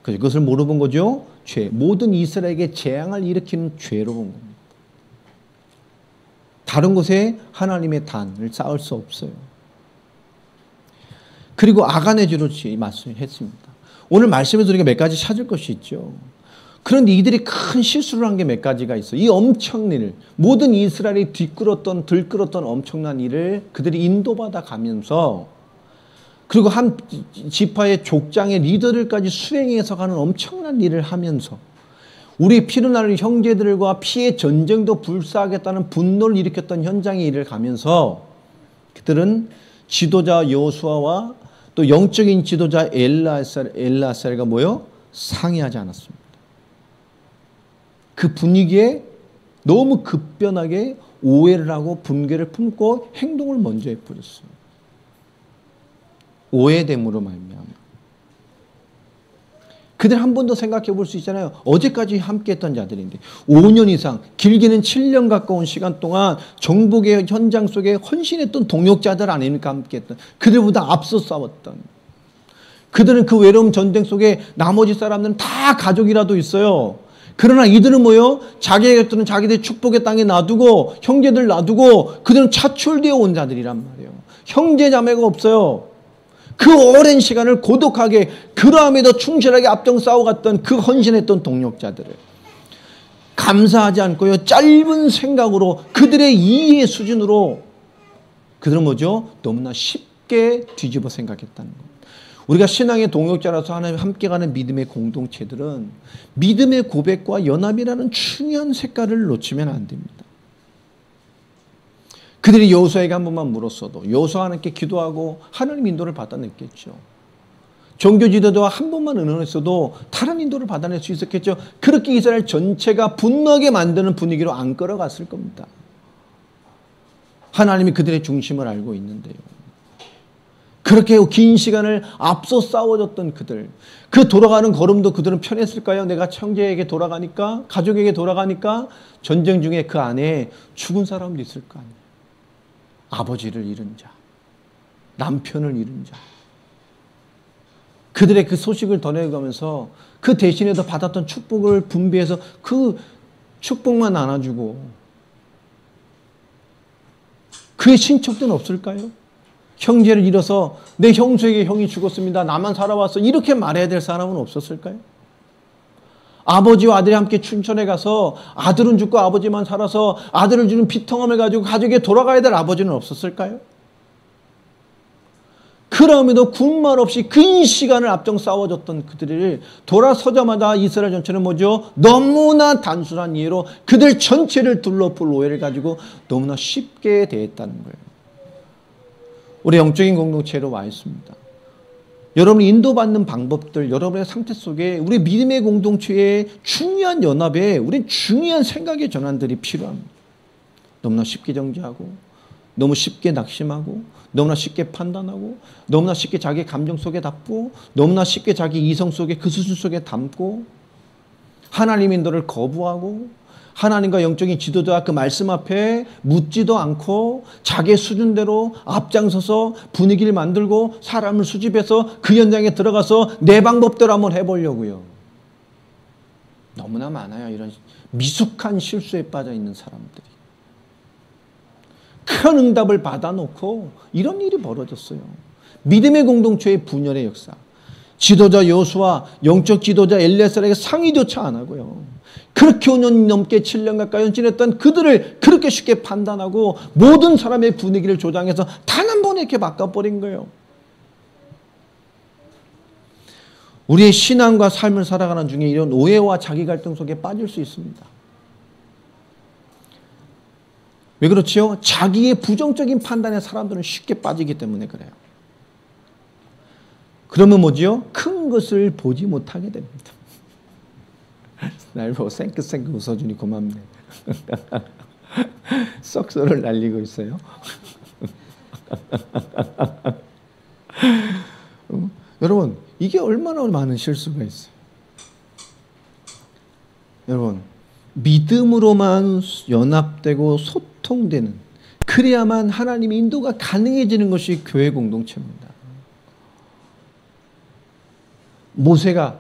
그것을 뭐로 본 거죠? 죄. 모든 이스라엘에게 재앙을 일으키는 죄로 본 겁니다. 다른 곳에 하나님의 단을 쌓을 수 없어요. 그리고 아간의 죄로 말씀했습니다. 오늘 말씀에서 우리가 몇 가지 찾을 것이 있죠. 그런데 이들이 큰 실수를 한 게 몇 가지가 있어요. 이 엄청난 일, 모든 이스라엘이 들끓었던 엄청난 일을 그들이 인도받아 가면서, 그리고 한 지파의 족장의 리더들까지 수행해서 가는 엄청난 일을 하면서 우리 피로 나는 형제들과 피의 전쟁도 불사하겠다는 분노를 일으켰던 현장의 일을 가면서 그들은 지도자 여호수아와 또 영적인 지도자 엘라살과 뭐요? 상의하지 않았습니다. 그 분위기에 너무 급변하게 오해를 하고 분개를 품고 행동을 먼저 해버렸어요. 오해됨으로 말미암아. 그들 한 번 더 생각해 볼 수 있잖아요. 어제까지 함께 했던 자들인데 5년 이상, 길게는 7년 가까운 시간 동안 정복의 현장 속에 헌신했던 동역자들 아닙니까? 함께 했던. 그들보다 앞서 싸웠던. 그들은 그 외로움 전쟁 속에 나머지 사람들은 다 가족이라도 있어요. 그러나 이들은 뭐요? 자기들은 자기들 축복의 땅에 놔두고 형제들 놔두고 그들은 차출되어 온 자들이란 말이에요. 형제 자매가 없어요. 그 오랜 시간을 고독하게 그러함에도 충실하게 앞장 싸워갔던 그 헌신했던 동력자들을 감사하지 않고요. 짧은 생각으로 그들의 이해 수준으로 그들은 뭐죠? 너무나 쉽게 뒤집어 생각했다는 것. 우리가 신앙의 동역자라서 하나님 함께 가는 믿음의 공동체들은 믿음의 고백과 연합이라는 중요한 색깔을 놓치면 안 됩니다. 그들이 여호수아에게 한 번만 물었어도 여호수아 하나님께 기도하고 하나님 인도를 받아냈겠죠. 종교 지도자와 한 번만 의논했어도 다른 인도를 받아낼 수 있었겠죠. 그렇게 이스라엘 전체가 분노하게 만드는 분위기로 안 끌어갔을 겁니다. 하나님이 그들의 중심을 알고 있는데요. 그렇게 긴 시간을 앞서 싸워줬던 그들, 그 돌아가는 걸음도 그들은 편했을까요? 내가 형제에게 돌아가니까, 가족에게 돌아가니까 전쟁 중에 그 안에 죽은 사람도 있을 거 아니에요. 아버지를 잃은 자, 남편을 잃은 자. 그들의 그 소식을 전해가면서 그 대신에도 받았던 축복을 분배해서 그 축복만 안아주고 그의 친척들은 없을까요? 형제를 잃어서 내 형수에게 형이 죽었습니다. 나만 살아왔어. 이렇게 말해야 될 사람은 없었을까요? 아버지와 아들이 함께 춘천에 가서 아들은 죽고 아버지만 살아서 아들을 주는 비통함을 가지고 가족에 돌아가야 될 아버지는 없었을까요? 그럼에도 군말 없이 긴 시간을 앞장 싸워줬던 그들을 돌아서자마자 이스라엘 전체는 뭐죠? 너무나 단순한 이해로 그들 전체를 둘러볼 오해를 가지고 너무나 쉽게 대했다는 거예요. 우리 영적인 공동체로 와 있습니다. 여러분이 인도받는 방법들, 여러분의 상태 속에 우리 믿음의 공동체의 중요한 연합에 우린 중요한 생각의 전환들이 필요합니다. 너무나 쉽게 정죄하고 너무 쉽게 낙심하고 너무나 쉽게 판단하고 너무나 쉽게 자기 감정 속에 담고 너무나 쉽게 자기 이성 속에 그 수준 속에 담고 하나님의 인도를 거부하고 하나님과 영적인 지도자 그 말씀 앞에 묻지도 않고 자기의 수준대로 앞장서서 분위기를 만들고 사람을 수집해서 그 현장에 들어가서 내 방법대로 한번 해보려고요. 너무나 많아요. 이런 미숙한 실수에 빠져 있는 사람들이. 큰 응답을 받아놓고 이런 일이 벌어졌어요. 믿음의 공동체의 분열의 역사. 지도자 여호수아, 영적 지도자 엘리야살에게 상의조차 안 하고요. 그렇게 5년 넘게 7년 가까이 헌신했던 그들을 그렇게 쉽게 판단하고 모든 사람의 분위기를 조장해서 단 한 번에 이렇게 바꿔버린 거예요. 우리의 신앙과 삶을 살아가는 중에 이런 오해와 자기 갈등 속에 빠질 수 있습니다. 왜 그렇지요? 자기의 부정적인 판단에 사람들은 쉽게 빠지기 때문에 그래요. 그러면 뭐지요? 큰 것을 보지 못하게 됩니다. 날 보고 생긋생긋 웃어주니 고맙네. 썩소를 날리고 있어요. 여러분, 이게 얼마나 많은 실수가 있어요. 여러분, 믿음으로만 연합되고 소통되는, 그래야만 하나님의 인도가 가능해지는 것이 교회 공동체입니다. 모세가,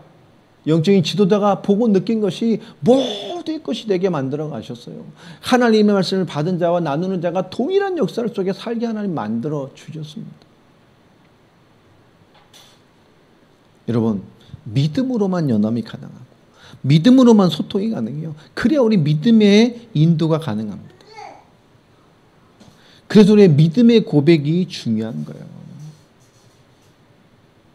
영적인 지도자가 보고 느낀 것이 모두의 것이 되게 만들어 가셨어요. 하나님의 말씀을 받은 자와 나누는 자가 동일한 역사를 속에 살게 하나님 만들어 주셨습니다. 여러분, 믿음으로만 연합이 가능하고 믿음으로만 소통이 가능해요. 그래야 우리 믿음의 인도가 가능합니다. 그래서 우리의 믿음의 고백이 중요한 거예요.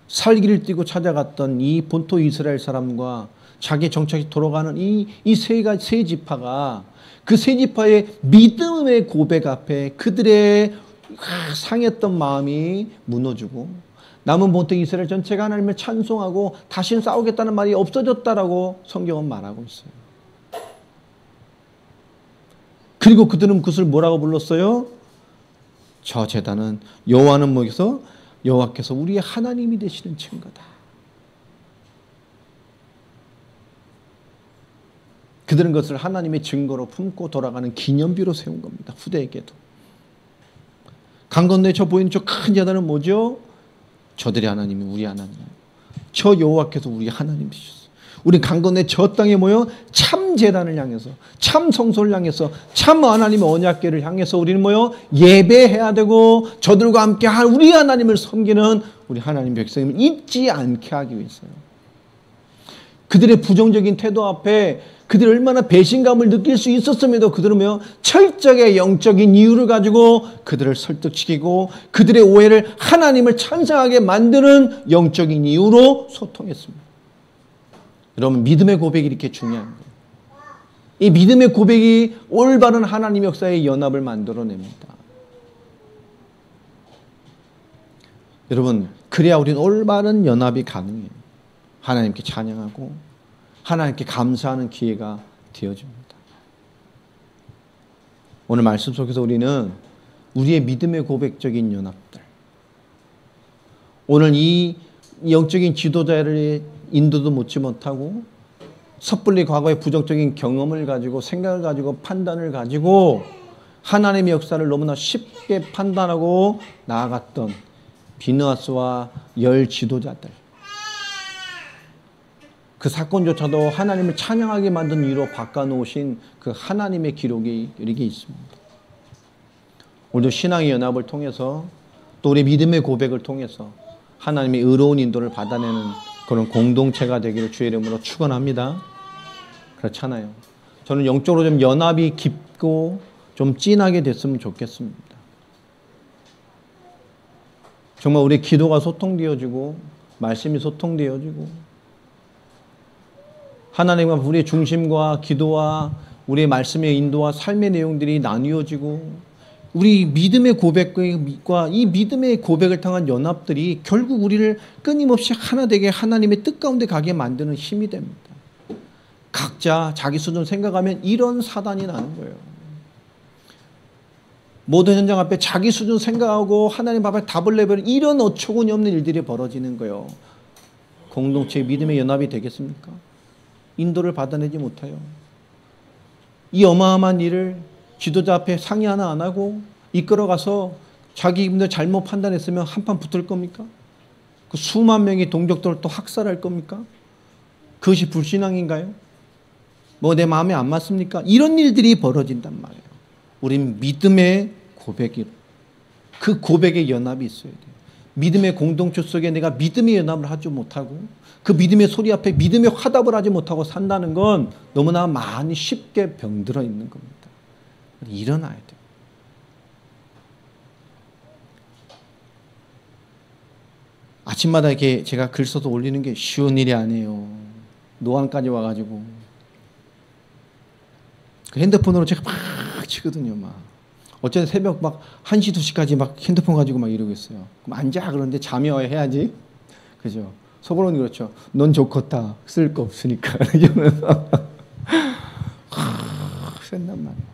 살기를 띠고 찾아갔던 이 본토 이스라엘 사람과 자기 정착이 돌아가는 이 세 지파가, 그 세 지파의 믿음의 고백 앞에 그들의 상했던 마음이 무너지고 남은 본토 이스라엘 전체가 하나님을 찬송하고 다시는 싸우겠다는 말이 없어졌다라고 성경은 말하고 있어요. 그리고 그들은 그것을 뭐라고 불렀어요? 저 제단은 여호와는 뭐에서? 여호와께서 우리의 하나님이 되시는 증거다. 그들은 그것을 하나님의 증거로 품고 돌아가는 기념비로 세운 겁니다. 후대에게도. 강 건너에 저 보이는 저 큰 제단은 뭐죠? 저들의 하나님이 우리 하나님. 저 여호와께서 우리 하나님 되셨어요. 우리 강 건너에 저 땅에 모여 참 제단을 향해서, 참 성소를 향해서, 참 하나님의 언약궤를 향해서 우리는 모여 예배해야 되고 저들과 함께 우리 하나님을 섬기는 우리 하나님 백성임을 잊지 않게 하기 위해서요. 그들의 부정적인 태도 앞에 그들이 얼마나 배신감을 느낄 수 있었음에도 그들은 철저하게 영적인 이유를 가지고 그들을 설득시키고 그들의 오해를 하나님을 찬성하게 만드는 영적인 이유로 소통했습니다. 여러분, 믿음의 고백이 이렇게 중요한 거예요. 이 믿음의 고백이 올바른 하나님 역사의 연합을 만들어냅니다. 여러분, 그래야 우리는 올바른 연합이 가능해요. 하나님께 찬양하고 하나님께 감사하는 기회가 되어집니다. 오늘 말씀 속에서 우리는 우리의 믿음의 고백적인 연합들, 오늘 이 영적인 지도자를 인도도 묻지 못하고 섣불리 과거의 부정적인 경험을 가지고 생각을 가지고 판단을 가지고 하나님의 역사를 너무나 쉽게 판단하고 나아갔던 비느하스와 열 지도자들, 그 사건조차도 하나님을 찬양하게 만든 이유로 바꿔놓으신 그 하나님의 기록이 이렇게 있습니다. 오늘도 신앙의 연합을 통해서 또 우리 믿음의 고백을 통해서 하나님의 의로운 인도를 받아내는 그런 공동체가 되기를 주의 이름으로 축원합니다. 그렇잖아요. 저는 영적으로 좀 연합이 깊고 좀 진하게 됐으면 좋겠습니다. 정말 우리 기도가 소통되어지고 말씀이 소통되어지고 하나님과 우리의 중심과 기도와 우리의 말씀의 인도와 삶의 내용들이 나뉘어지고 우리 믿음의 고백과 이 믿음의 고백을 통한 연합들이 결국 우리를 끊임없이 하나 되게 하나님의 뜻 가운데 가게 만드는 힘이 됩니다. 각자 자기 수준 생각하면 이런 사단이 나는 거예요. 모든 현장 앞에 자기 수준 생각하고 하나님 앞에 답을 내버리는 이런 어처구니 없는 일들이 벌어지는 거예요. 공동체의 믿음의 연합이 되겠습니까? 인도를 받아내지 못해요. 이 어마어마한 일을 지도자 앞에 상의 하나 안 하고 이끌어가서 자기 분들 잘못 판단했으면 한판 붙을 겁니까? 그 수만 명의 동족들을 또 학살할 겁니까? 그것이 불신앙인가요? 뭐 내 마음에 안 맞습니까? 이런 일들이 벌어진단 말이에요. 우린 믿음의 고백이, 그 고백의 연합이 있어야 돼요. 믿음의 공동체 속에 내가 믿음의 연합을 하지 못하고 그 믿음의 소리 앞에 믿음의 화답을 하지 못하고 산다는 건 너무나 많이 쉽게 병들어 있는 겁니다. 일어나야 돼요. 아침마다 이렇게 제가 글 써서 올리는 게 쉬운 일이 아니에요. 노안까지 와가지고 그 핸드폰으로 제가 막 치거든요. 막 어쨌든 새벽 막 1시, 2시까지 막 핸드폰 가지고 막 이러고 있어요. 그럼 앉아. 그런데 잠이 와야 해야지. 그죠? 속으로는 그렇죠. 넌 좋겠다. 쓸 거 없으니까. 이러면서 센단 말이에요.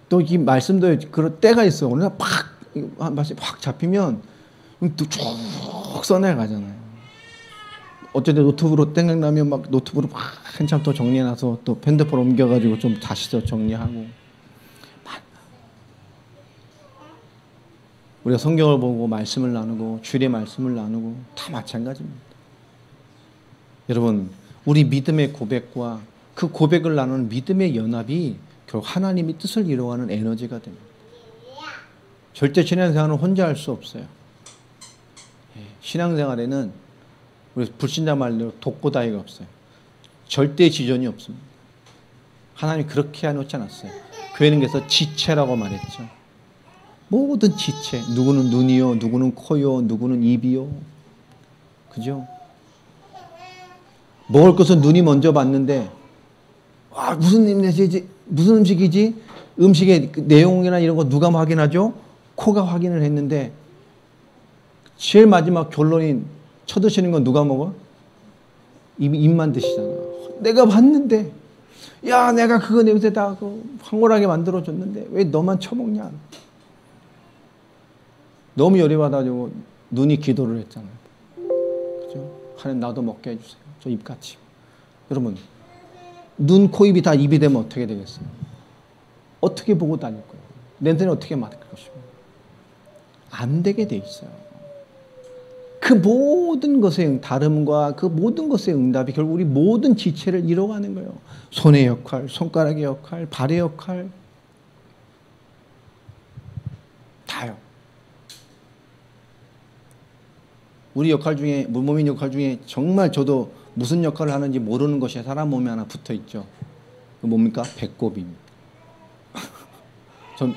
또 이 말씀도 그런 때가 있어. 오늘 말씀이 확 잡히면 쭉 써내 가잖아요. 어쨌든 노트북으로 생각나면 막 노트북으로 막 한참 또 정리해놔서 또 핸드폰 옮겨가지고 좀 다시 또 정리하고. 우리가 성경을 보고 말씀을 나누고 주일의 말씀을 나누고 다 마찬가지입니다. 여러분, 우리 믿음의 고백과 그 고백을 나누는 믿음의 연합이 결국 하나님의 뜻을 이루어가는 에너지가 됩니다. 절대 신앙생활은 혼자 할 수 없어요. 신앙생활에는 우리 불신자 말대로 독고다이가 없어요. 절대 지존이 없습니다. 하나님이 그렇게 해놓지 않았어요. 교회는 그래서 지체라고 말했죠. 모든 지체, 누구는 눈이요, 누구는 코요, 누구는 입이요. 그죠? 먹을 것은 눈이 먼저 봤는데, 와, 무슨 음식이지? 음식의 내용이나 이런 거 누가 확인하죠? 코가 확인을 했는데, 제일 마지막 결론이 쳐드시는 건 누가 먹어? 입만 드시잖아. 내가 봤는데, 야, 내가 그거 냄새 다 황홀하게 만들어줬는데, 왜 너만 처먹냐? 너무 열이 받아가지고 눈이 기도를 했잖아요. 그죠? 하나님 나도 먹게 해주세요. 저 입같이. 여러분, 눈, 코, 입이 다 입이 되면 어떻게 되겠어요? 어떻게 보고 다닐 거예요? 냄새는 어떻게 맡을 것이고? 안 되게 돼 있어요. 그 모든 것의 다름과 그 모든 것의 응답이 결국 우리 모든 지체를 이뤄가는 거예요. 손의 역할, 손가락의 역할, 발의 역할, 다요. 우리 역할 중에, 몸인 역할 중에 정말 저도 무슨 역할을 하는지 모르는 것이 사람 몸에 하나 붙어 있죠. 그 뭡니까? 배꼽입니다. 전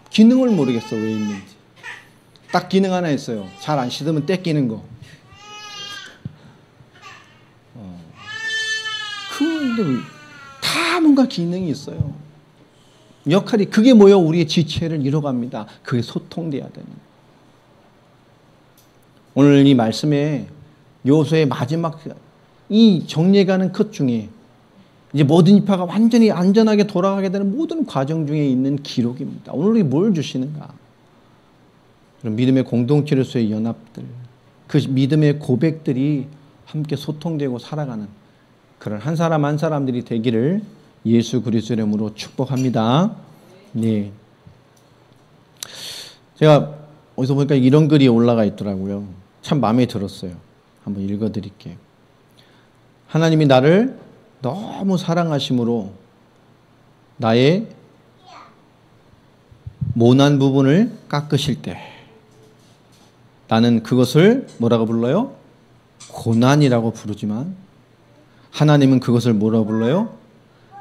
기능을 모르겠어, 왜 있는지. 딱 기능 하나 있어요. 잘 안 씻으면 떼끼는 거. 그런데 다 뭔가 기능이 있어요. 역할이, 그게 뭐예요? 우리의 지체를 이뤄갑니다. 그게 소통돼야 되는 거예요. 오늘 이 말씀에 여호수아의 마지막 이 정리해가는 것 중에 이제 모든 지파가 완전히 안전하게 돌아가게 되는 모든 과정 중에 있는 기록입니다. 오늘 우리 뭘 주시는가? 믿음의 공동체로서의 연합들, 그 믿음의 고백들이 함께 소통되고 살아가는 그런 한 사람 한 사람들이 되기를 예수 그리스도의 이름으로 축복합니다. 네. 제가 어디서 보니까 이런 글이 올라가 있더라고요. 참 마음에 들었어요. 한번 읽어드릴게요. 하나님이 나를 너무 사랑하심으로 나의 모난 부분을 깎으실 때 나는 그것을 뭐라고 불러요? 고난이라고 부르지만 하나님은 그것을 뭐라고 불러요?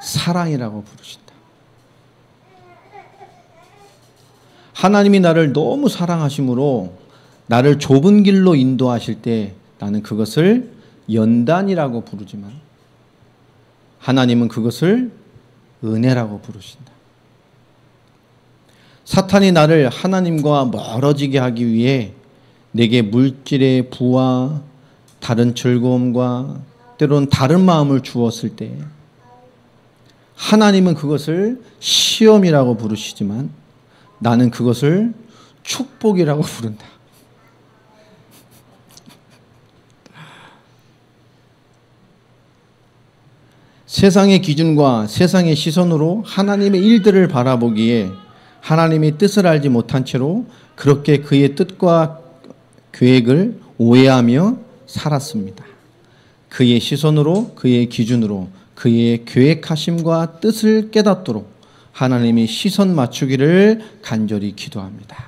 사랑이라고 부르신다. 하나님이 나를 너무 사랑하심으로 나를 좁은 길로 인도하실 때 나는 그것을 연단이라고 부르지만 하나님은 그것을 은혜라고 부르신다. 사탄이 나를 하나님과 멀어지게 하기 위해 내게 물질의 부와 다른 즐거움과 때로는 다른 마음을 주었을 때 하나님은 그것을 시험이라고 부르시지만 나는 그것을 축복이라고 부른다. 세상의 기준과 세상의 시선으로 하나님의 일들을 바라보기에 하나님의 뜻을 알지 못한 채로 그렇게 그의 뜻과 계획을 오해하며 살았습니다. 그의 시선으로, 그의 기준으로, 그의 계획하심과 뜻을 깨닫도록 하나님이 시선 맞추기를 간절히 기도합니다.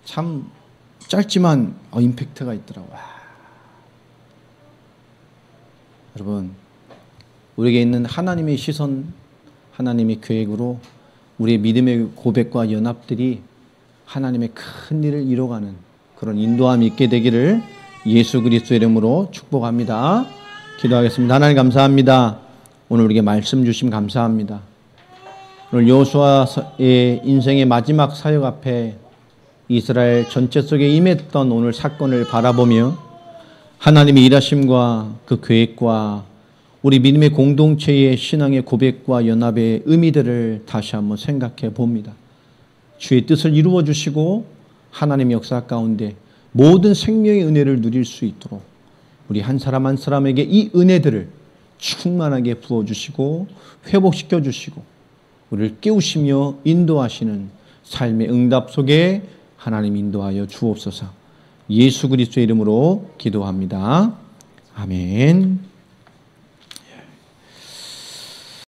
참 짧지만 임팩트가 있더라고요. 여러분, 우리에게 있는 하나님의 시선, 하나님의 계획으로 우리의 믿음의 고백과 연합들이 하나님의 큰 일을 이뤄가는 그런 인도함이 있게 되기를 예수 그리스도의 이름으로 축복합니다. 기도하겠습니다. 하나님 감사합니다. 오늘 우리에게 말씀 주심 감사합니다. 오늘 여호수아의 인생의 마지막 사역 앞에 이스라엘 전체 속에 임했던 오늘 사건을 바라보며 하나님의 일하심과 그 계획과 우리 믿음의 공동체의 신앙의 고백과 연합의 의미들을 다시 한번 생각해 봅니다. 주의 뜻을 이루어 주시고 하나님의 역사 가운데 모든 생명의 은혜를 누릴 수 있도록 우리 한 사람 한 사람에게 이 은혜들을 충만하게 부어주시고 회복시켜 주시고 우리를 깨우시며 인도하시는 삶의 응답 속에 하나님 인도하여 주옵소서. 예수 그리스도의 이름으로 기도합니다. 아멘.